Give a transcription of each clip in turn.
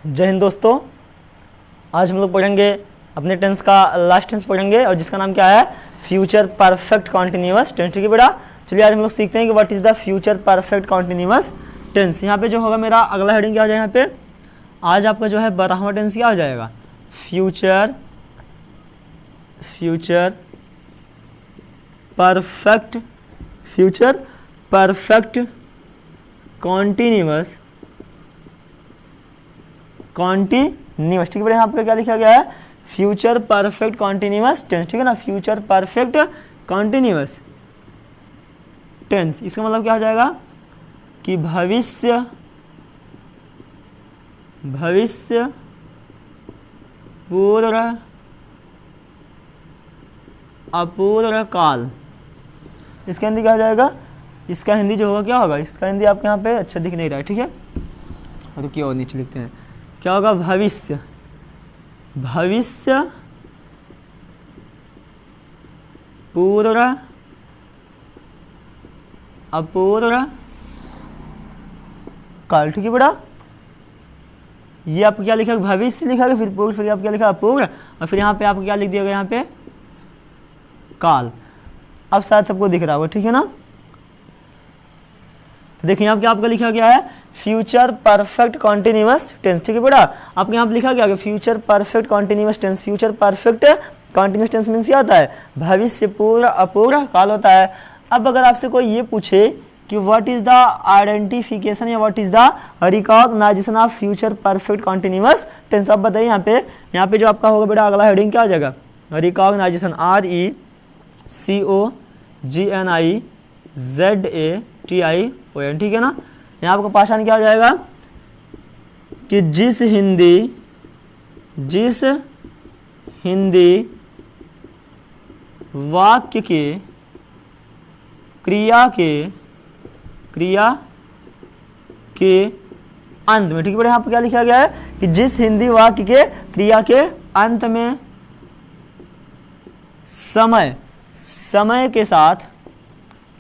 जय हिंद दोस्तों। आज हम लोग पढ़ेंगे अपने टेंस का लास्ट टेंस पढ़ेंगे और जिसका नाम क्या है फ्यूचर परफेक्ट कॉन्टिन्यूअस टेंस। ठीक है बेटा, चलिए आज हम लोग सीखते हैं कि what is the future perfect continuous tense. यहाँ पे जो होगा मेरा अगला हेडिंग क्या हो जाएगा, यहाँ पे आज आपका जो है 12वां टेंस क्या हो जाएगा, फ्यूचर परफेक्ट कॉन्टिन्यूअस। ठीक है, यहाँ पे क्या लिखा गया है, फ्यूचर परफेक्ट कॉन्टिन्यूअस टेंस। ठीक है ना, फ्यूचर परफेक्ट कॉन्टिन्यूअस टेंस, इसका मतलब क्या हो जाएगा कि भविष्य पूर्व अपूर्व काल। इसका हिंदी क्या हो जाएगा, इसका हिंदी जो होगा क्या होगा, इसका हिंदी आपके यहाँ पे अच्छा दिख नहीं रहा है। ठीक है, तो क्या और नीचे लिखते हैं, क्या होगा, भविष्य पूर्व अपूर्व काल। ठीक है बेटा, ये आपको क्या लिखा, भविष्य लिखा गया, फिर पूर्व, फिर आप क्या लिखा, अपूर्व, और फिर यहाँ पे आपको क्या लिख दिया गया, यहाँ पे काल। अब शायद सबको दिख रहा होगा। ठीक है ना, तो देखिए यहाँ पे आपका लिखा गया है फ्यूचर परफेक्ट कॉन्टिन्यूअस टेंस। ठीक है बेटा, आपके यहाँ पे लिखा गया future perfect continuous tense. Future perfect continuous tense means क्या होता है, भविष्य पूर्व अपूर्व काल होता है। अब अगर आपसे कोई ये पूछे कि व्हाट इज द आइडेंटिफिकेशन या what is the recognisation of future perfect continuous tense, तो आप बताइए यहाँ पे जो आपका होगा बेटा अगला हेडिंग क्या हो जाएगा, रिकॉग्नाइजेशन, RECOGNIZATION। ठीक है ना, यहाँ आपको पहचान क्या हो जाएगा कि जिस हिंदी वाक्य के क्रिया के अंत में, ठीक है बेटा, यहाँ पर क्या लिखा गया है कि जिस हिंदी वाक्य के क्रिया के अंत में समय के साथ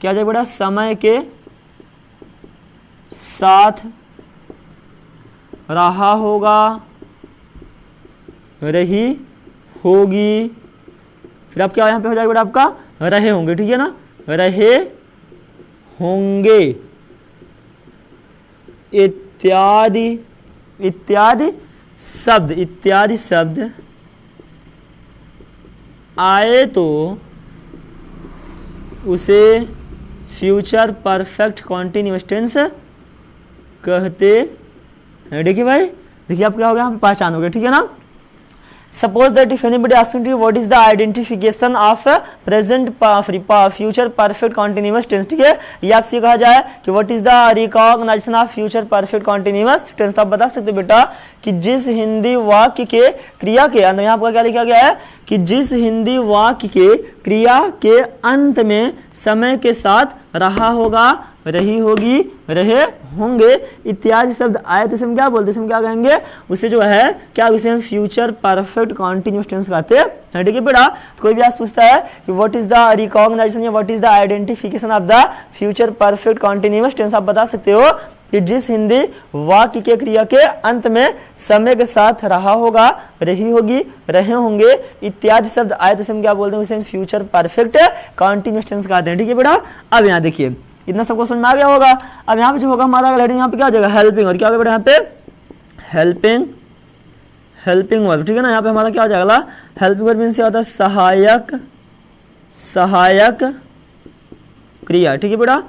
क्या जाए बेटा, समय के साथ रहा होगा, रही होगी, फिर आप क्या यहाँ पे हो जाएगा बेटा आपका रहे होंगे। ठीक है ना, रहे होंगे इत्यादि शब्द आए तो उसे फ्यूचर परफेक्ट कॉन्टिन्यूअस टेंस कहते हैं। देखिए भाई, देखिए आप क्या हो गया, हम पहचान हो गए। ठीक है ना, suppose that if anybody asking you what is the identification of present future perfect continuous tense. ठीक है, ये आपसे कहा जाए कि what is the recognisation of future perfect continuous tense, तो आप बता सकते हो बेटा कि जिस हिंदी वाक्य के क्रिया के अंत में, आपका क्या लिखा गया है कि जिस हिंदी वाक्य के क्रिया के अंत में समय के साथ रहा होगा, रही होगी, रहे होंगे इत्यादि शब्द आए तो इसे हम क्या बोलते हैं, हम क्या कहेंगे, उसे जो है क्या, उसे हम फ्यूचर परफेक्ट कॉन्टिन्यूअस टेंस कहते हैं। ठीक है बेटा, कोई भी आज पूछता है कि व्हाट इज द रिकॉग्नाइजेशन या what is the identification of the future perfect continuous tense, आप बता सकते हो कि जिस हिंदी वाक्य के क्रिया के अंत में समय के साथ रहा होगा, रही होगी, रहे होंगे इत्यादि शब्द आए तो हम क्या बोलते हैं, उसे हम फ्यूचर परफेक्ट कॉन्टिन्यूअस टेंस कहते हैं। ठीक है बेटा, अब यहाँ देखिए इतना सबको समझ में आ गया होगा। अब यहाँ पे जो होगा हमारा अगला हेडिंग यहाँ पे क्या हो जाएगा, हेल्पिंग, और क्या होगा बेटा यहाँ पे हेल्पिंग वर्ब। ठीक है ना, यहाँ पे हमारा क्या हो जाएगा, हेल्पिंग वर्ब मीन्स क्या होता है, सहायक क्रिया। ठीक है बेटा,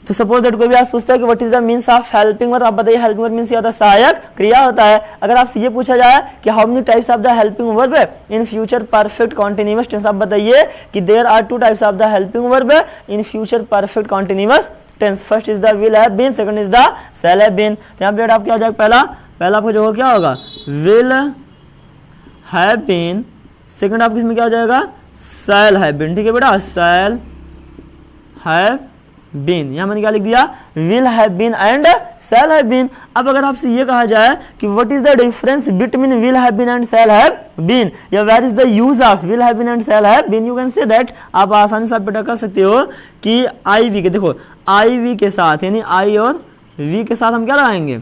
तो सपोज दैट कोई भी आज पूछता है कि what is the means of helping verb, आप बताइए हेल्पिंग वर्ब मीन्स क्या होता है, सहायक क्रिया होता है। अगर आपसे ये पूछा जाए कि how many types of the helping verb in future perfect continuous tense, आप बताइए कि there are 2 types of the helping verb in future perfect continuous tense. First is the will have been, second is the shall have been. तो यहाँ पे आप क्या हो जाएगा, पहला आपको जो क्या होगा, विल हैव बीन, सेकंड आपको इसमें क्या हो जाएगा, शैल हैव बीन। ठीक है बेटा, शैल हैव बीन, यहाँ मैंने क्या लिख दिया, will have been and shall have been. अब अगर आपसे ये कहा जाए कि what is the difference between will have been and shall have been, या where is the use of will have been and shall have been, you can say that, आप आसानी से बेटा कर सकते हो कि आई वी के, देखो आई वी के साथ यानी आई और वी के साथ हम क्या लगाएंगे,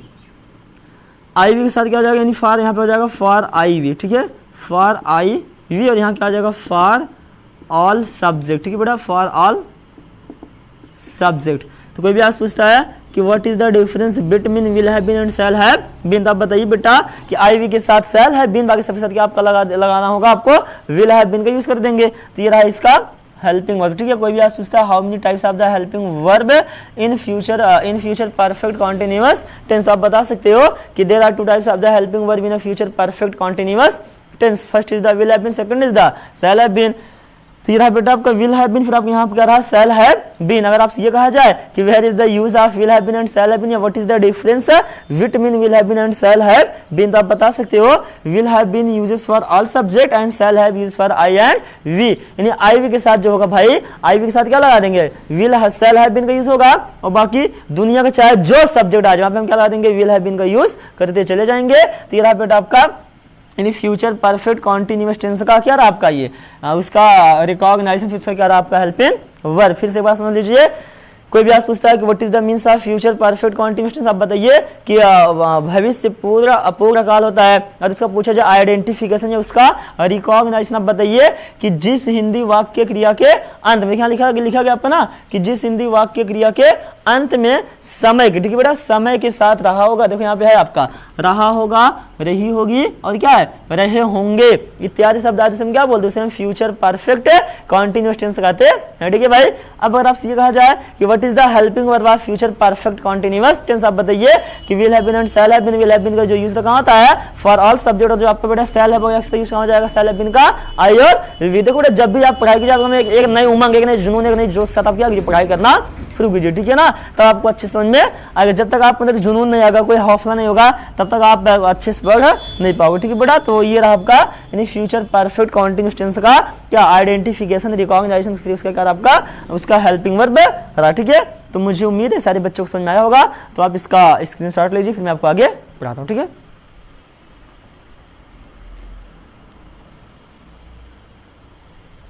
आई वी के साथ क्या हो जाएगा, यानी फॉर यहाँ पे हो जाएगा फॉर आई वी, ठीक है, फॉर आई वी, और यहाँ क्या हो जाएगा फॉर ऑल सब्जेक्ट, ठीक है बेटा, फॉर ऑल सब्जेक्ट। तो कोई भी आज पूछता है कि what is the difference between will have been and shall have been, तो आप बताइए बेटा कि आई वी के साथ शैल हैव बीन, बाकी सबके साथ क्या आपका लगाना होगा, आपको विल हैव बीन का यूज कर देंगे। तो ये रहा इसका हेल्पिंग वर्ब, ठीक है। कोई भी आज पूछता है how many types of the helping verb in future perfect continuous tense, तो आप बता सकते हो कि there are 2 types of the helping verb in future perfect continuous tense, first is the will have been, second is the shall have been. तो ये रहा बेटा आपका विल हैव बीन, फिर आपको यहाँ पर क्या रहा शैल हैव बीन। अगर आपसे ये कहा जाए कि where is the use of will have been and shall have been, या what is the difference between will have been and shall have been, तो आप बता सकते हो will have been uses for all subject and shall have use for I and we, यानी I we के साथ जो होगा भाई, आई वी के साथ क्या लगा देंगे, विल शैल हैव बीन का यूज होगा, और बाकी दुनिया का चाहे जो सब्जेक्ट आ जाए वहां पे हम क्या लगा देंगे, विल हैव बीन का यूज करते चले जाएंगे। तो ये रहा बेटा आपका यानी फ्यूचर परफेक्ट कॉन्टिन्यूअस टेंस का क्या रहा आपका, ये उसका रिकॉग्नाइजेशन, फिर उसका क्या रहा आपका हेल्पिंग वर्ब। फिर से एक बात समझ लीजिए, कोई भी आज पूछता है कि what is the means of future perfect continuous tense, आप बताइए कि भविष्य पूरा अपूर्ण काल होता है। और इसका पूछा जाए आइडेंटिफिकेशन या उसका रिकॉग्नाइजेशन, आप बताइए कि जिस हिंदी वाक्य क्रिया के अंत में, यहाँ लिखा गया आपका ना कि जिस हिंदी वाक्य क्रिया के अंत में समय के, ठीक है बेटा, समय के साथ रहा होगा, देखो यहाँ पे है आपका रहा होगा, रही होगी, और क्या है रहे होंगे इत्यादि शब्द आते से हम क्या बोलते हैं, फ्यूचर परफेक्ट कॉन्टिन्यूअस टेंस कहते हैं, ठीक है भाई। अब अगर आपसे ये कहा जाए कि what is the helping verb of future perfect continuous tense, आप बताइए कि will have been and shall have been, will have been का जो यूज कहाँ होता है फॉर ऑल सब्जेक्ट, और जो आपका बेटा शैल हैव इसका यूज कहाँ हो जाएगा, शैल हैव बीन का आई और वी। देखो बेटा जब भी आप पढ़ाई कीजिए एक नई उमंग, एक नई जुनून, एक नई जोश के साथ आप क्या कीजिए, पढ़ाई करना शुरू कीजिए, ठीक है ना, तब आपको अच्छे समझ में आएगा। जब तक आप मतलब जुनून नहीं आएगा, कोई हौसला नहीं होगा, तब तक आप अच्छे से पढ़ नहीं पाओगे, ठीक है बेटा। तो ये रहा आपका यानी फ्यूचर परफेक्ट कॉन्टिन्यूअस टेंस का क्या आइडेंटिफिकेशन, रिकॉग्नाइजेशन, फिर उसका क्या आपका उसका हेल्पिंग वर्ब रहा, ठीक है। तो मुझे उम्मीद है सारे बच्चों को समझ में आया होगा। तो आप इसका स्क्रीनशॉट लीजिए, फिर मैं आपको आगे पढ़ाता हूँ, ठीक है।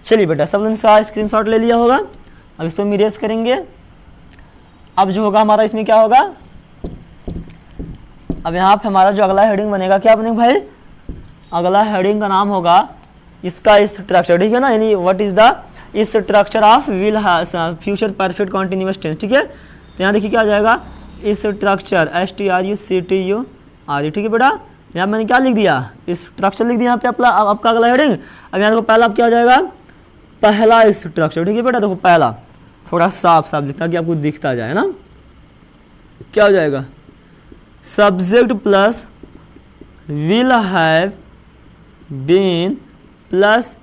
चलिए बेटा सब लोगों ने इसका स्क्रीनशॉट ले लिया होगा, अब इसको हम इरेज करेंगे। अब जो होगा हमारा इसमें क्या होगा, अब यहाँ पे हमारा जो अगला हेडिंग बनेगा क्या बनेगा भाई, अगला हेडिंग का नाम होगा इसका स्ट्रक्चर, ठीक है ना, यानी what is the structure of will future perfect continuous tense, ठीक है। तो यहाँ देखिए क्या आ जाएगा स्ट्रक्चर, STRUCTUR, ठीक है बेटा। यहाँ मैंने क्या लिख दिया, स्ट्रक्चर लिख दिया यहाँ पे आपका अगला हेडिंग। अब यहाँ देखो पहला क्या हो जाएगा, पहला स्ट्रक्चर, ठीक है बेटा। देखो पहला थोड़ा साफ लिखता कि आपको दिखता जाए ना, क्या हो जाएगा, subject plus will have been plus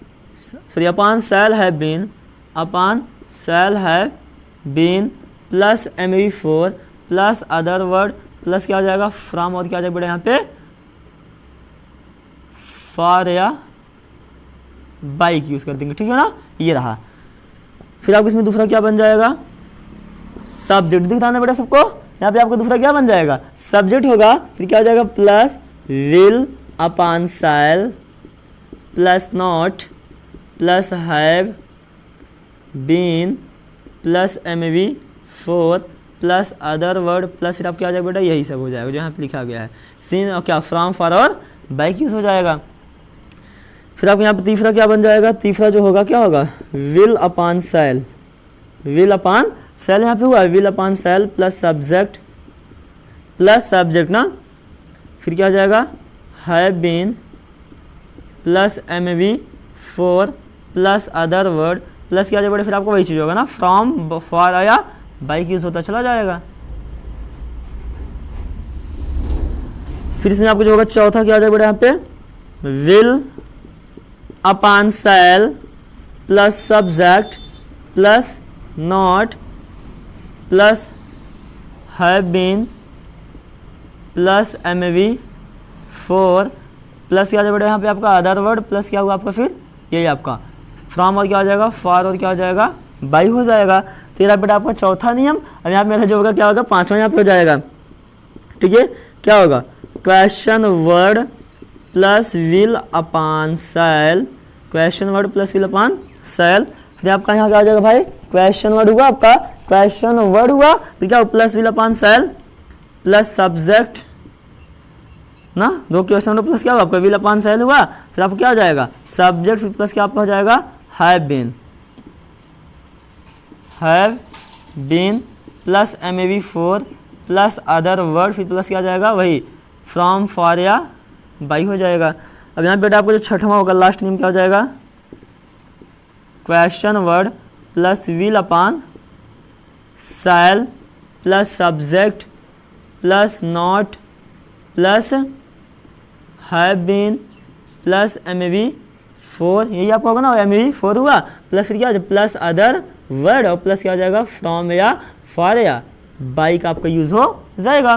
upon shall have been, upon shall have been plus MV4 plus other word plus क्या हो जाएगा फ्रॉम, और क्या हो जाएगा बेटा यहाँ पे फॉर या बाइक यूज कर देंगे, ठीक है ना, ये रहा। फिर आपको इसमें दूसरा क्या बन जाएगा, सब्जेक्ट दिख रहा है बेटा सबको, यहाँ पे आपको दूसरा क्या बन जाएगा, सब्जेक्ट होगा, फिर क्या हो जाएगा plus will upon shall plus not plus have been plus MV4 plus other word plus फिर आप क्या हो जाएगा बेटा, यही सब हो जाएगा जो यहाँ पे लिखा गया है, सीन और क्या फ्रॉम फॉर और बाइक यूज हो जाएगा। फिर आपको यहाँ पे तीसरा क्या बन जाएगा, तीसरा जो होगा क्या होगा, will upon shall, will upon shall यहाँ पे हुआ will upon shall plus subject ना, फिर क्या हो जाएगा have been plus MV4 plus other word plus क्या हो जाएगा, फिर आपको वही चीज होगा ना, फ्रॉम फॉर या बाइक यूज होता चला जाएगा। फिर इसमें आपको जो होगा चौथा क्या हो जाएगा बेटा, यहाँ पे will upon shall plus subject plus not plus have been plus MV4 plus क्या हो जाएगा यहाँ पे आपका अदर वर्ड प्लस क्या हुआ आपका, फिर यही आपका फ्रॉम और क्या हो जाएगा फॉर और क्या हो जाएगा बाई हो जाएगा। तेरा बेटा आपका चौथा नियम। अब यहाँ पे मेरा जो होगा क्या होगा, पांचवा यहाँ पे हो जाएगा, ठीक है। क्या होगा, question word plus will upon shall, question word plus will upon shall, फिर आपका यहाँ क्या हो जाएगा भाई, क्वेश्चन वर्ड हुआ आपका, क्वेश्चन वर्ड हुआ, फिर क्या plus will upon shall plus subject ना, 2 क्वेश्चन प्लस क्या होगा आपका विल अपॉन सेल हुआ, फिर आपको क्या हो जाएगा सब्जेक्ट, फिर प्लस क्या आपका हो जाएगा have been plus MAV4 plus other word, फिर प्लस क्या आ जाएगा वही फ्रॉम फॉर या बाई हो जाएगा। अब यहाँ बेटा आपको जो छठवां होगा लास्ट नेम क्या हो जाएगा question word plus will upon shall plus subject plus not plus have been plus MAV4, यही आपका होगा ना MAV4 हुआ, प्लस फिर क्या प्लस अदर वर्ड और प्लस क्या हो जाएगा फ्रॉम या फॉर या बाई का आपका यूज हो जाएगा।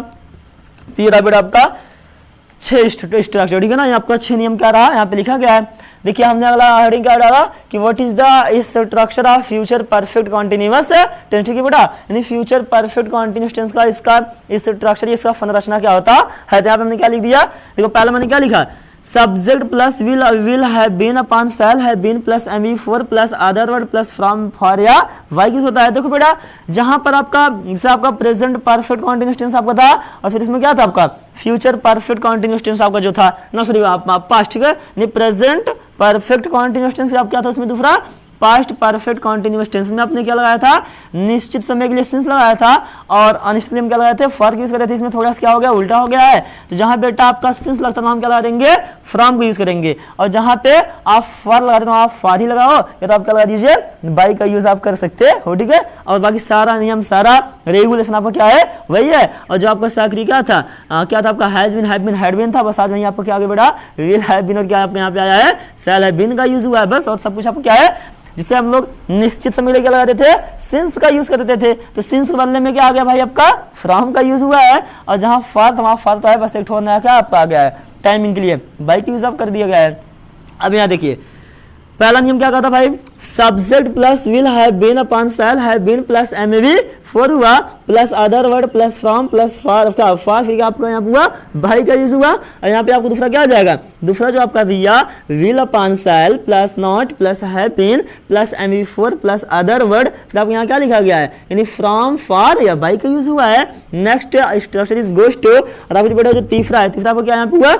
तो ये रहा बेटा आपका 6 स्ट्रक्चर, ठीक है ना। ये आपका 6 नियम क्या रहा यहाँ पे लिखा गया है। देखिए हमने अगला हेडिंग क्या डाला कि what is the structure of future perfect continuous tense, ठीक है बेटा, यानी फ्यूचर परफेक्ट कॉन्टिन्यूअस टेंस का इसका स्ट्रक्चर, इसका फंक्शन क्या होता है। तो यहाँ पे हमने क्या लिख दिया, देखो पहले मैंने क्या लिखा subject plus will have been upon shall have been plus MAV4 plus other word plus from for या वाई किस होता है। देखो बेटा जहां पर आपका जैसे आपका प्रेजेंट परफेक्ट कॉन्टिन्यूअस टेंस आपका था और फिर इसमें क्या था आपका फ्यूचर परफेक्ट कॉन्टिन्यूअस टेंस आपका जो था ना, सॉरी पास्ट, ठीक है, यानी प्रेजेंट परफेक्ट कॉन्टिन्यूअस टेंस, फिर आप क्या था उसमें दूसरा पास्ट परफेक्ट कॉन्टिन्यूअस टेंस में आपने क्या लगाया था निश्चित समय के लिए सिंस लगाया था और अनिश्चित में क्या लगाए थे फॉर यूज कर रहे थे। इसमें थोड़ा सा क्या हो गया उल्टा हो गया है। तो जहां बेटा आपका सिंस लगता है हम क्या लगा देंगे फ्रॉम को यूज करेंगे, और जहां पे आप फॉर लगा देते हो आप फॉर ही लगाओ, या तो आप क्या लगा दीजिए बाई का यूज आप कर सकते हो, ठीक है। और बाकी सारा नियम सारा रेगुलेशन आपका क्या है वही है। और जो आपका साकरी क्या था क्या था आपका has been have been had been था, बस आज वही आपको क्या आगे बेटा विल हैव बीन और क्या आपके यहाँ पे आया है शैल हैव बीन का यूज हुआ है बस, और सब कुछ आपको क्या है जिसे हम लोग निश्चित समय लेके लगाते थे सिंस का यूज करते थे। तो सिंस के बदले में क्या आ गया भाई आपका फ्रॉम का यूज हुआ है, और जहां फॉर वहां फॉर तो है बस एक नया क्या आपका आ गया है टाइमिंग के लिए बाई का यूज आप कर दिया गया है। अब यहाँ देखिए पहला नियम क्या कहता भाई subject plus will have been upon shall have been plus MAV4 हुआ plus other word plus from plus for क्या फॉर, फिर आपका यहाँ हुआ भाई का यूज हुआ, और यहाँ पे आपको दूसरा क्या आ जाएगा दूसरा जो आपका दिया will upon shall plus not plus have been plus MAV4 plus other word, फिर आपको यहाँ क्या लिखा गया है यानी फ्रॉम फॉर या बाई का यूज हुआ है। Next structure is goes to, और आपको बेटा जो तीसरा है तीसरा आपको क्या यहाँ पे हुआ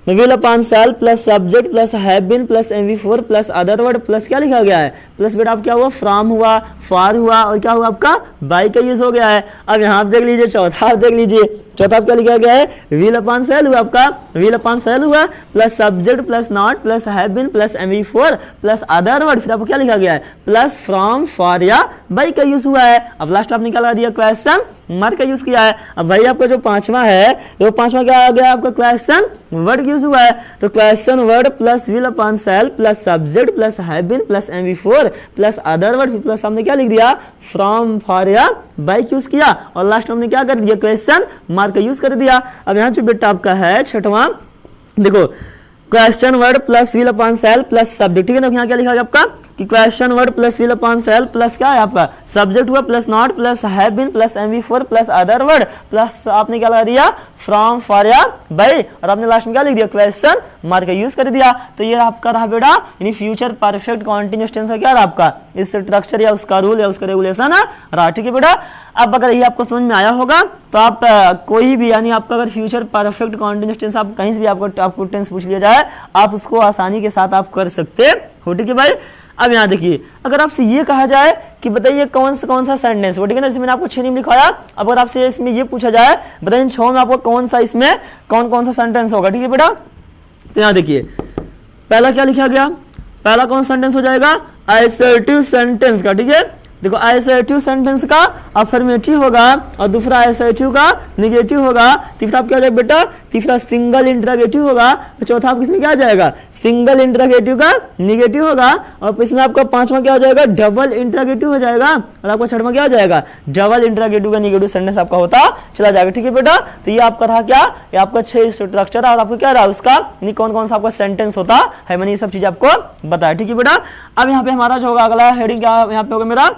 will upon shall plus subject plus have been plus MAV4 plus other word plus क्या लिखा गया है प्लस बेटा आप क्या हुआ फ्रॉम हुआ फॉर हुआ और क्या हुआ आपका बाई का यूज हो गया है। अब यहाँ आप देख लीजिए चौथा आप देख लीजिए चौथा क्या लिखा गया है विल अपॉन शैल हुआ आपका विल अपॉन शैल हुआ plus subject plus not plus have been plus MAV4 plus other word, फिर आपको क्या लिखा गया है प्लस फ्रॉम फॉर या बाई का यूज हुआ है। अब लास्ट आपने क्या लगा दिया क्वेश्चन मार्क का यूज किया है। अब भाई आपका जो पांचवा है वो पांचवा क्या आ गया आपका क्वेश्चन वर्ड यूज हुआ है। तो question word plus will upon shall plus subject plus have been plus MAV4 plus other word plus हमने क्या लिख दिया फ्रॉम फॉर या बाई यूज किया, और लास्ट हमने क्या कर दिया क्वेश्चन मार्क का यूज कर दिया। अब यहाँ जो बेटा आपका है छठवां देखो question word plus will upon shall plus subject, ठीक है ना। यहाँ क्या लिखा गया आपका कि question word plus will upon shall plus क्या है आपका सब्जेक्ट हुआ plus not plus have been plus MAV4 plus other word plus आपने क्या लगा दिया फ्रॉम फॉर या बाई, और आपने लास्ट में क्या लिख दिया क्वेश्चन मार्क का यूज कर दिया। तो ये आपका रहा बेटा यानी फ्यूचर परफेक्ट कॉन्टिन्यूअस टेंस का क्या रहा आपका इस स्ट्रक्चर या उसका रूल या उसका रेगुलेशन रहा, ठीक है बेटा। अब अगर ये आपको समझ में आया होगा तो आप कोई भी यानी आपका अगर फ्यूचर परफेक्ट कॉन्टिन्यूअस टेंस आप कहीं से भी आपको टेंस पूछ लिया जाए आप उसको आसानी के साथ आप कर सकते हो, ठीक है भाई। अब यहाँ देखिए अगर आपसे ये कहा जाए कि बताइए कौन सा सेंटेंस हो, ठीक है ना, जैसे मैंने आपको 6 नियम लिखाया। अब अगर आपसे इसमें ये पूछा जाए बताइए इन 6 में आपको कौन सा इसमें कौन सा सेंटेंस होगा, ठीक है बेटा। तो यहाँ देखिए पहला क्या लिखा गया पहला कौन सेंटेंस हो जाएगा असर्टिव सेंटेंस का, ठीक है। देखो असर्टिव सेंटेंस का अफर्मेटिव होगा और दूसरा असर्टिव का निगेटिव होगा, तीसरा क्या हो जाएगा बेटा तीसरा सिंगल इंटरोगेटिव होगा, तो चौथा आप इसमें क्या आ जाएगा सिंगल इंटरोगेटिव का निगेटिव होगा, और इसमें आपका पांचवा क्या हो जाएगा डबल इंटरोगेटिव हो जाएगा, और आपका छठवां क्या हो जाएगा डबल इंटरोगेटिव का निगेटिव सेंटेंस आपका होता चला जाएगा, ठीक है बेटा। तो ये आपका रहा क्या ये आपका 6 स्ट्रक्चर और आपको क्या रहा उसका कौन सा आपका सेंटेंस होता है, मैंने ये सब चीज आपको बताया, ठीक है बेटा। अब यहाँ पे हमारा जो होगा अगला हेडिंग क्या यहाँ पे होगा मेरा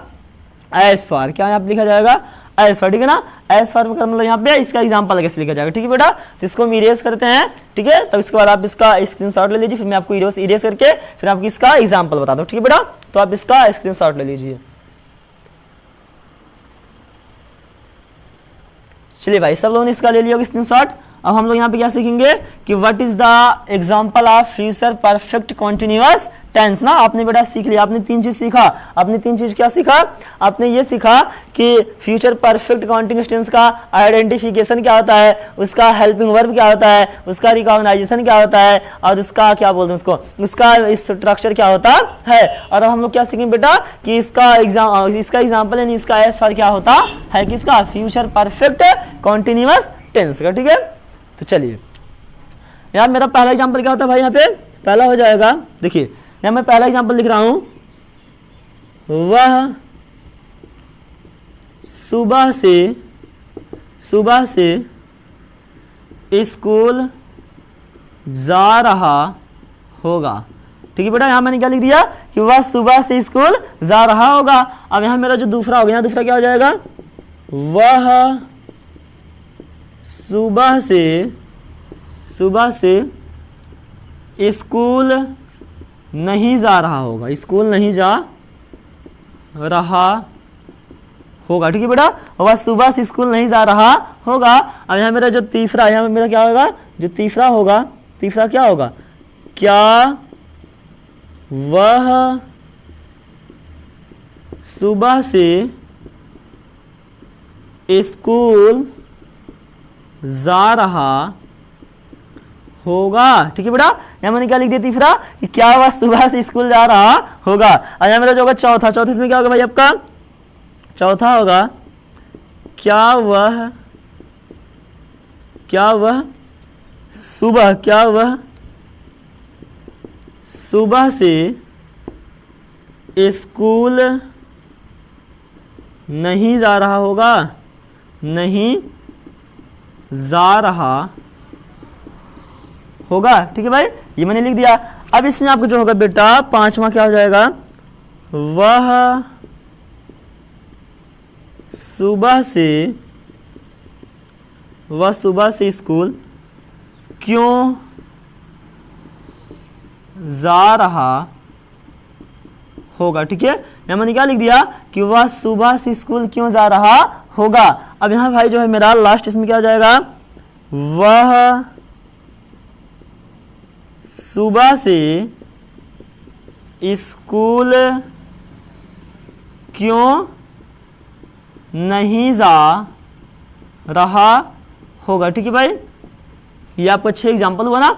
एस फॉर, क्या यहाँ पे लिखा जाएगा एस फॉर, ठीक है ना। एस फॉर का मतलब यहाँ पे इसका एग्जांपल कैसे लिखा जाएगा, ठीक है बेटा। तो इसको हम इरेज करते हैं, ठीक है। तब इसके बाद आप इसका स्क्रीनशॉट ले लीजिए, फिर मैं आपको इरेज करके फिर आपको इसका एग्जांपल बता दूं, ठीक है बेटा। तो आप इसका स्क्रीनशॉट ले लीजिए। चलिए भाई सब लोगों ने इसका ले लिया स्क्रीनशॉट। अब हम लोग यहाँ पे क्या सीखेंगे कि what is the example of future perfect continuous tense ना। आपने बेटा सीख लिया, आपने 3 चीज सीखा। आपने 3 चीज क्या सीखा? आपने ये सीखा कि फ्यूचर परफेक्ट कॉन्टिन्यूअस टेंस का आइडेंटिफिकेशन क्या होता है, उसका हेल्पिंग वर्ब क्या होता है, उसका रिकॉग्नाइजेशन क्या होता है, और उसका क्या बोलते हैं उसको, उसका स्ट्रक्चर क्या होता है। और अब हम लोग क्या सीखेंगे बेटा कि इसका एग्जाम्पल यानी इसका एस फॉर क्या होता है, किसका? फ्यूचर परफेक्ट कॉन्टिन्यूअस टेंस का। ठीक है, तो चलिए यार मेरा पहला एग्जाम्पल क्या होता है भाई, यहाँ पे पहला हो जाएगा, देखिए यहाँ मैं पहला एग्जाम्पल लिख रहा हूं, वह सुबह से स्कूल जा रहा होगा। ठीक है बेटा, यहां मैंने क्या लिख दिया कि वह सुबह से स्कूल जा रहा होगा। अब यहां मेरा जो दूसरा हो गया, दूसरा क्या हो जाएगा, वह सुबह से स्कूल नहीं जा रहा होगा, स्कूल नहीं जा रहा होगा। ठीक है बेटा, वह सुबह से स्कूल नहीं जा रहा होगा। अब यहाँ मेरा जो तीसरा, यहाँ मेरा क्या होगा, जो तीसरा होगा, तीसरा क्या होगा, क्या वह सुबह से स्कूल जा रहा होगा। ठीक है बेटा, यहाँ मैंने क्या लिख दिया तीसरा कि क्या वह सुबह से स्कूल जा रहा होगा। और यहाँ मेरा जो होगा चौथा, चौथे इसमें क्या होगा भाई आपका, चौथा होगा क्या वह सुबह से स्कूल नहीं जा रहा होगा, नहीं जा रहा होगा। ठीक है भाई, ये मैंने लिख दिया। अब इसमें आपको जो होगा बेटा पांचवा क्या हो जाएगा, वह सुबह से स्कूल क्यों जा रहा होगा। ठीक है, यहाँ मैंने क्या लिख दिया कि वह सुबह से स्कूल क्यों जा रहा होगा। अब यहाँ भाई जो है मेरा लास्ट इसमें क्या हो जाएगा, वह सुबह से स्कूल क्यों नहीं जा रहा होगा। ठीक है भाई, ये आपको 6 एग्जाम्पल हुआ ना।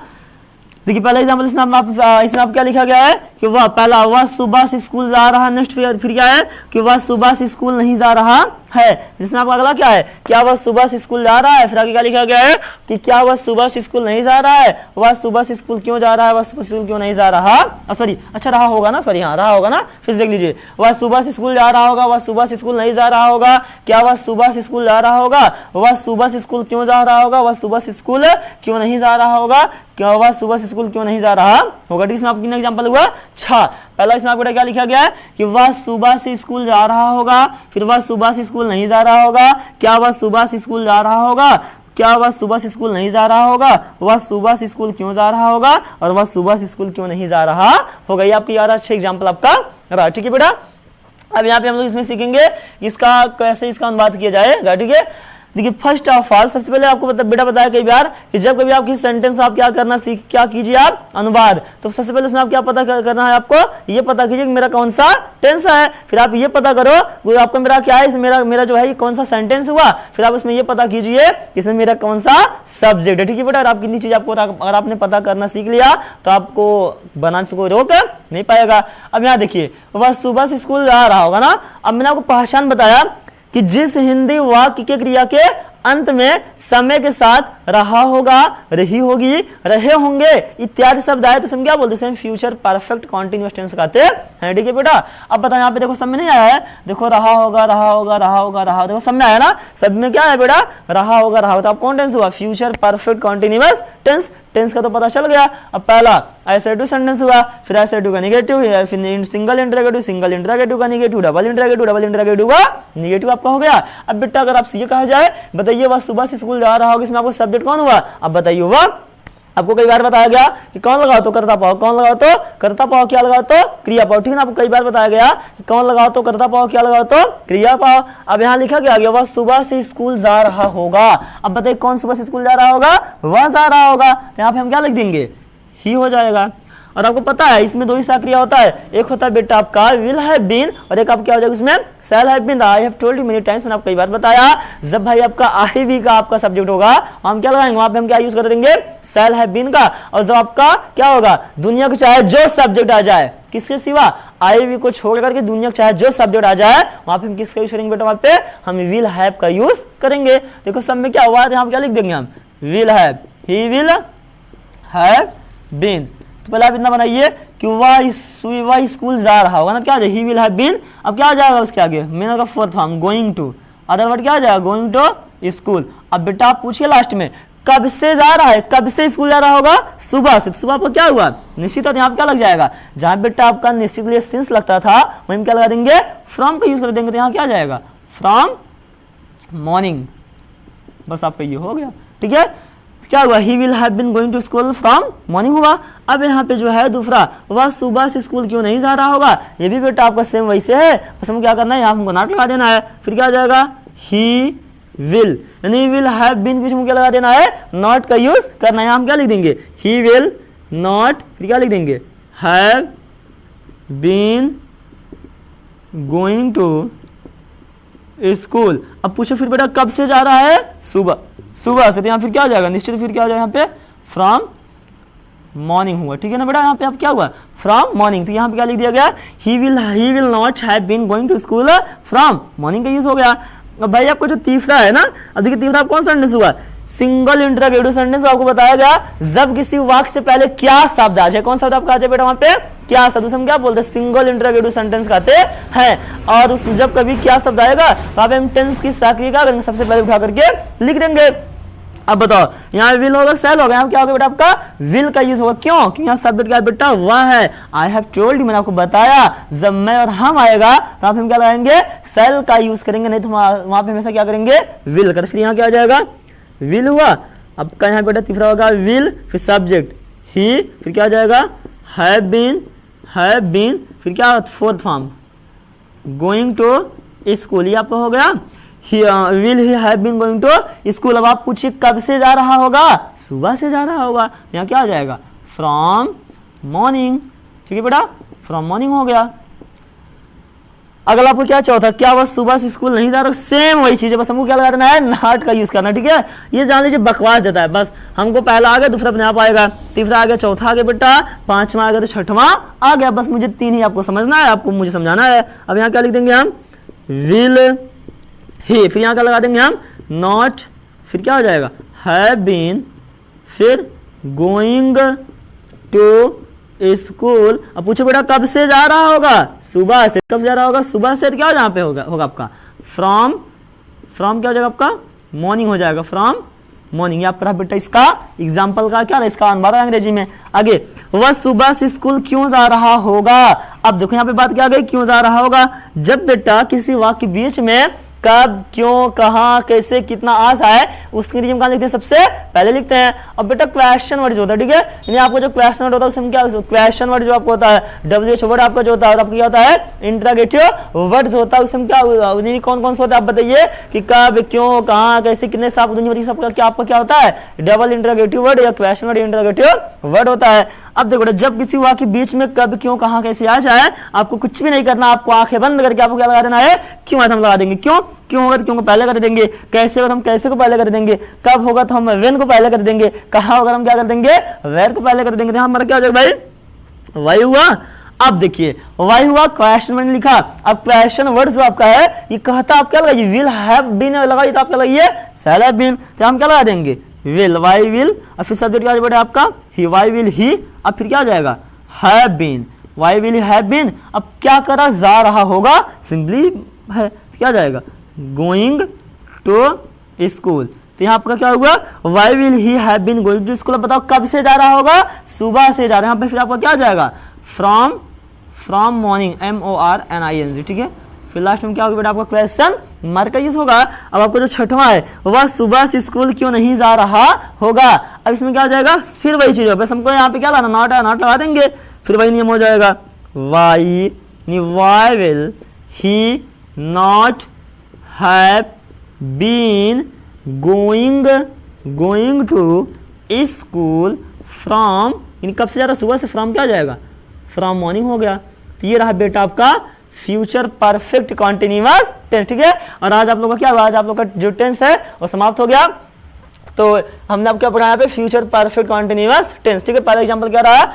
देखिए पहला एग्जाम्पल इसमें आप क्या लिखा गया है कि वह पहला वह सुबह से स्कूल जा रहा है। नेक्स्ट फिर क्या है कि वह सुबह से स्कूल नहीं जा रहा है। जिसमें आपका अगला क्या है, क्या वह सुबह से स्कूल जा रहा है। फिर आगे क्या लिखा गया है कि क्या वह सुबह से स्कूल नहीं जा रहा है, वह सुबह से स्कूल क्यों जा रहा है, वह सुबह से स्कूल क्यों नहीं जा रहा, सॉरी अच्छा रहा होगा ना, सॉरी हाँ रहा होगा ना। फिर देख लीजिए, वह सुबह से स्कूल जा रहा होगा, वह सुबह से स्कूल नहीं जा रहा होगा, क्या वह सुबह से स्कूल जा रहा होगा, वह सुबह से स्कूल क्यों जा रहा होगा, वह सुबह से स्कूल क्यों नहीं जा रहा होगा, क्या वह सुबह से स्कूल क्यों नहीं जा रहा होगा। ठीक है, इसमें आपको कितना एग्जांपल हुआ, 6। पहला इसमें आपको क्या लिखा गया है कि वह सुबह से स्कूल जा रहा होगा, फिर वह सुबह से स्कूल नहीं जा रहा होगा, क्या वह सुबह से स्कूल जा रहा होगा, क्या वह सुबह से स्कूल नहीं जा रहा होगा, वह सुबह से स्कूल क्यों जा रहा होगा, और वह सुबह से स्कूल क्यों नहीं जा रहा होगा। ये आपकी 6 एग्जाम्पल आपका रहा। ठीक है बेटा, अब यहाँ पे हम लोग इसमें सीखेंगे इसका कैसे इसका अनुवाद किया जाएगा। ठीक है, देखिए फर्स्ट ऑफ ऑल सबसे पहले आपको बेटा बताया कई बार कि जब कभी आप किसी सेंटेंस आप क्या करना क्या कीजिए आप अनुवाद, तो सबसे पहले इसमें आप क्या पता करना है, आपको ये पता कीजिए कि मेरा कौन सा टेंस है। फिर आप ये पता करो आपको मेरा क्या है, मेरा जो है ये कौन सा सेंटेंस हुआ। फिर आप इसमें ये पता कीजिए इसमें मेरा कौन सा सब्जेक्ट है। ठीक है बेटा, आप कितनी चीज आपको अगर आपने पता करना सीख लिया तो आपको बनाने से कोई रोक नहीं पाएगा। अब यहाँ देखिए वह सुबह से स्कूल जा रहा होगा ना। अब मैंने आपको पहचान बताया कि जिस हिंदी वाक्य के क्रिया के अंत में समय के साथ रहा होगा, रही होगी, रहे होंगे इत्यादि शब्द आए तो हम क्या बोलते हैं, फ्यूचर परफेक्ट कॉन्टिन्यूअस टेंस कहते हैं। ठीक है बेटा, अब बताओ यहाँ पे देखो सब में नहीं आया है, देखो रहा होगा, रहा होगा, रहा होगा, रहा, देखो सब में आया ना, सब में क्या है बेटा रहा होगा, रहा होगा। तो अब कौन टेंस हुआ, future perfect continuous tense. Tense का तो पता चल गया। अब पहला एसर्टिव सेंटेंस हुआ, फिर एसर्टिव का नेगेटिव, फिर सिंगल इंटरोगेटिव का नेगेटिव, डबल इंटरोगेटिव का नेगेटिव आपका हो गया। अब बेटा अगर आपसे ये कहा जाए बताइए वह सुबह से स्कूल जा रहा होगा, इसमें आपको सब्जेक्ट कौन हुआ, अब बताइए वह आपको कई बार बताया गया कि कौन लगाओ तो कर्ता पाओ, कौन लगाओ तो कर्ता पाओ, क्या लगाओ तो क्रिया पाओ, ठीक है ना। आपको कई बार बताया गया कि कौन लगाओ तो कर्ता पाओ, क्या लगाओ तो क्रिया पाओ। अब यहाँ लिखा गया वह सुबह से स्कूल जा रहा होगा। अब बताइए कौन सुबह से स्कूल जा रहा होगा, वह जा रहा होगा, तो यहाँ पे हम क्या लिख देंगे, ही हो जाएगा। और आपको पता है इसमें दो ही सा क्रिया होता है, एक होता है बेटा आपका विल हैव बीन, और एक आप क्या हो जाएगा इसमें shall have been. I have told you many times, मैंने आपको कई बार बताया जब भाई आपका आई वी का आपका सब्जेक्ट होगा हम क्या लगाएंगे, वहां पे हम क्या यूज कर देंगे, शैल हैव बीन का। और जब आपका क्या होगा, दुनिया को चाहे जो सब्जेक्ट आ जाए किसके सिवा, आई वी को छोड़ करके दुनिया को चाहे जो सब्जेक्ट आ जाए वहां पे हम किसका यूज करेंगे बेटा, वहां पे हम विल हैव का यूज करेंगे। देखो सब में क्या हुआ है, हम क्या लिख देंगे, हम will have, he will have been. तो पहले आप इतना बनाइए कि वह स्कूल जा रहा होगा ना, क्या आ जाएगा, ही विल हैव बीन। अब क्या आ जाएगा उसके आगे, मेन का fourth form going to, other word क्या आ जाएगा, गोइंग टू स्कूल। अब बेटा आप पूछिए लास्ट में कब से जा रहा है, कब से स्कूल जा रहा होगा, सुबह से। सुबह पर क्या हुआ, निश्चित यहाँ पे क्या लग जाएगा, जहां बेटा आपका निश्चित सिंस लगता था वहीं क्या लगा देंगे, फ्रॉम का यूज कर देंगे, तो यहाँ क्या आ जाएगा, फ्रॉम मॉर्निंग। बस आपका ये हो गया, ठीक है। क्या हुआ, he will have been going to school from morning हुआ। अब यहाँ पे जो है दूसरा, वह सुबह से स्कूल क्यों नहीं जा रहा होगा, ये भी बेटा आपका सेम वैसे है, बस हमको क्या करना है, यहाँ हमको नॉट लगा देना है। फिर क्या आ जाएगा, ही विल, यानी विल हैव बीन बीच में क्या लगा देना है, नॉट का यूज करना है। हम क्या लिख देंगे, ही विल नॉट, फिर क्या लिख देंगे, have been going to school. अब पूछो फिर बेटा कब से जा रहा है, सुबह, सुबह से, तो यहाँ फिर क्या आ जाएगा, निश्चित फिर क्या आ जाएगा यहाँ पे, फ्रॉम मॉर्निंग हुआ, ठीक है ना बेटा। यहाँ पे आप क्या हुआ, फ्रॉम मॉर्निंग, तो यहाँ पे क्या लिख दिया गया, he will not have been going to school from morning का यूज हो गया। अब भाई आपको जो तीसरा है ना, अब देखिए तीसरा कौन सा सेंटेंस हुआ, सिंगल इंटरोगेटिव सेंटेंस। आपको बताया गया जब किसी वाक्य से पहले क्या शब्द आ जाए, कौन सा शब्द आपका आ जाए बेटा, वहां पे क्या शब्द, उसे हम क्या बोलते हैं, सिंगल इंटरोगेटिव सेंटेंस कहते हैं। और उस जब कभी क्या शब्द आएगा तो आप हम टेंस की सक्रिय क्या करेंगे, सबसे पहले उठा करके लिख देंगे। अब बताओ यहाँ विल होगा, सेल होगा, यहाँ क्या होगा बेटा आपका विल का यूज होगा, क्यों, क्योंकि यहाँ सब्जेक्ट क्या है बेटा, वह है। आई हैव टोल्ड यू, मैंने आपको बताया जब मैं और हम आएगा तो आप हम क्या लगाएंगे, सेल का यूज करेंगे, नहीं तो वहां पे हमेशा क्या करेंगे, विल कर। फिर यहाँ क्या आ जाएगा, विल हुआ। अब का यहाँ बेटा तीसरा होगा विल, फिर सब्जेक्ट ही, फिर क्या आ जाएगा, हैव बीन, फिर क्या fourth form going to school, ये आपका हो गया will he have been going to school. अब आप पूछिए कब से जा रहा होगा, सुबह से जा रहा होगा, यहाँ क्या आ जाएगा, फ्रॉम मॉर्निंग, ठीक है बेटा, फ्रॉम मॉर्निंग हो गया। अगला आपको क्या चौथा, क्या वह सुबह से स्कूल नहीं जा रहा, सेम वही चीज है, बस हमको क्या लगा देना है, नॉट का यूज करना, ठीक है। ये जान लीजिए बकवास देता है, बस हमको पहला आ गया, दूसरा अपने आप आएगा, तीसरा आ गया, चौथा आ गया बेटा, पांचवा आ गया तो छठवां आ गया। बस मुझे तीन ही आपको समझना है, आपको मुझे समझाना है। अब यहाँ क्या लिख देंगे हम, विल ही, फिर यहाँ क्या लगा देंगे हम, नॉट, फिर क्या हो जाएगा, हैव बीन, फिर गोइंग टू स्कूल। अब पूछो बेटा कब से जा रहा होगा, सुबह से। कब से जा रहा होगा, सुबह से, तो क्या यहाँ पे होगा आपका फ्रॉम, क्या हो जाएगा आपका, मॉर्निंग हो जाएगा, फ्रॉम मॉर्निंग। आप रहा बेटा इसका एग्जाम्पल का क्या, इसका अनुवाद अंग्रेजी में। आगे, वह सुबह से स्कूल क्यों जा रहा होगा। अब देखो यहाँ पे बात क्या आ गई, क्यों जा रहा होगा। जब बेटा किसी वाक्य के बीच में कब, क्यों, कहाँ, कैसे, कितना आ जाए, उसके लिए हम कहाँ लिखते हैं, सबसे पहले लिखते हैं। अब बेटा क्वेश्चन वर्ड जो होता है, ठीक है, यानी आपको जो क्वेश्चन वर्ड होता है उसमें क्या, क्वेश्चन वर्ड जो आपको होता है, WH वर्ड आपका जो होता है, और आपको क्या होता है, इंटरोगेटिव वर्ड जो होता है, उसमें क्या कौन कौन से होता है, आप बताइए कि कब, क्यों, कहाँ, कैसे, कितने, सब दुनिया सबका क्या आपका क्या होता है, डबल इंटरोगेटिव वर्ड या क्वेश्चन वर्ड इंटरोगेटिव वर्ड होता है। अब देखो जब किसी वाक्य के बीच में कब, क्यों, कहाँ, कैसे आ जाए, आपको कुछ भी नहीं करना, आपको आंखें बंद करके आपको क्या लगा देना है, क्यों हम लगा देंगे, क्यों होगा तो क्यों को पहले कर देंगे, कैसे होगा तो हम कैसे को पहले कर देंगे, कब होगा तो हम व्हेन को पहले कर देंगे, कहाँ होगा हम क्या कर देंगे, वेयर को पहले कर देंगे। हमारा क्या हो जाएगा भाई, वाई हुआ। अब देखिए वाई हुआ, क्वेश्चन वर्ड लिखा। अब क्वेश्चन वर्ड जो आपका है ये कहता आप क्या लगाइए, विल हैव बीन लगाइए, तो आप क्या लगाइए, शैल हैव बीन, तो हम क्या लगा देंगे, विल, वाई विल, और फिर सब्जेक्ट क्या बेटा आपका ही, वाई विल ही, अब फिर क्या आ जाएगा, have been, why will have been. अब क्या करा, जा रहा होगा, सिंपली है, क्या आ जाएगा, गोइंग टू स्कूल। तो यहाँ आपका क्या हुआ, why will he have been going to school. बताओ कब से जा रहा होगा, सुबह से जा रहा है, फिर आपका क्या आ जाएगा, फ्रॉम मॉर्निंग, MORNING, ठीक है, फिर लास्ट में क्या होगा बेटा आपका क्वेश्चन मार्क का यूज होगा। अब आपको जो छठवां है वह सुबह से स्कूल क्यों नहीं जा रहा होगा। अब इसमें क्या हो जाएगा, फिर वही चीज है, बस हमको यहाँ पे क्या लाना, नॉट है, नॉट लगा देंगे, फिर वही नियम हो जाएगा। Why will he not have been going to school from, कब से ज़्यादा, सुबह से, फ्रॉम क्या हो जाएगा, फ्रॉम मॉर्निंग हो गया। तो ये रहा बेटा आपका फ्यूचर परफेक्ट कॉन्टिन्यूअस टेंस, ठीक है। और आज आप लोगों का क्या हुआ, आज आप लोग का जो टेंस है वो समाप्त हो गया। तो हमने आपको क्या पढ़ा यहाँ पे, फ्यूचर परफेक्ट कॉन्टिन्यूअस टेंस, ठीक है। पहला एग्जांपल क्या रहा,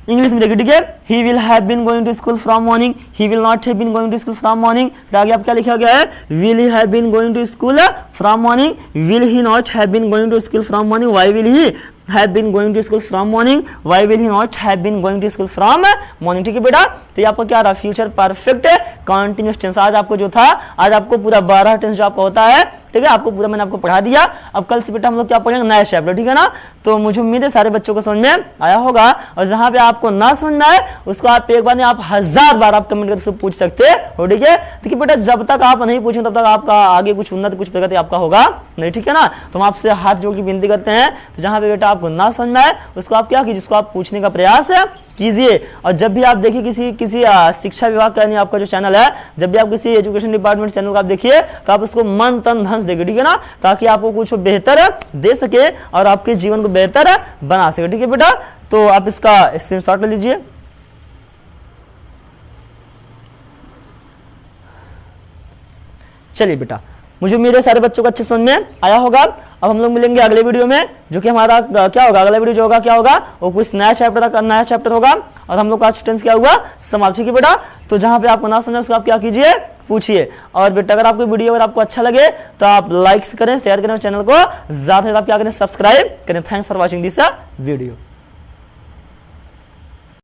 इंग्लिश में देखिए, ठीक है, he will have been going to school from morning, he will not have been going to school from morning. फिर आगे आप क्या लिखा गया है, will he have been going to school from morning, will he not have been going to school from morning, why will he have been going to school from morning, why will he not have been going to school from morning, ठीक है बेटा। तो ये आपको क्या रहा, future perfect continuous tense. आज आपको जो था, आज आपको पूरा 12 टेंस जो आपका होता है, ठीक है, आपको पूरा मैंने आपको पढ़ा दिया। अब कल से बेटा हम लोग क्या पढ़ेंगे, नया चैप्टर, ठीक है ना। तो मुझे उम्मीद है सारे बच्चों को समझ में आया होगा। और जहां पे आपको ना समझ में आए उसको आप एक बार नहीं, आप 1000 बार आप कमेंट करके पूछ सकते हो, ठीक है। देखिए बेटा, जब तक आप नहीं पूछेंगे तब तक आपका आगे कुछ उन्नति, कुछ प्रगति आपका होगा नहीं, ठीक है ना। तो हम आपसे हाथ जोड़ के विनती करते हैं, तो जहां पे बेटा आपको ना समझ में आए उसको आप क्या कीजिए, जिसको आप पूछने का प्रयास कीजिए। और जब भी आप देखिए किसी शिक्षा विभाग का यानी आपका जो चैनल है, जब भी आप किसी एजुकेशन डिपार्टमेंट चैनल को आप देखिए तो आप उसको मन तन धन से देखिए, ठीक है ना, ताकि आपको कुछ बेहतर दे सके और आपके जीवन को बेहतर बना सके, ठीक है बेटा। तो आप इसका स्क्रीनशॉट ले लीजिए। चलिए बेटा, मुझे उम्मीद है सारे बच्चों को अच्छे समझ में आया होगा। अब हम लोग मिलेंगे अगले वीडियो में, जो कि हमारा क्या होगा, अगला वीडियो जो होगा क्या होगा, वो कुछ नया चैप्टर होगा। और हम लोग का टेंस क्या हुआ, समाप्त, ठीक है बेटा। तो जहां पे आपको ना समझे उसको आप क्या कीजिए, पूछिए। और बेटा अगर आपको वीडियो अगर आपको अच्छा लगे तो आप लाइक करें, शेयर करें, चैनल को ज्यादा से ज्यादा आप क्या करें, सब्सक्राइब करें। Thanks for watching this video.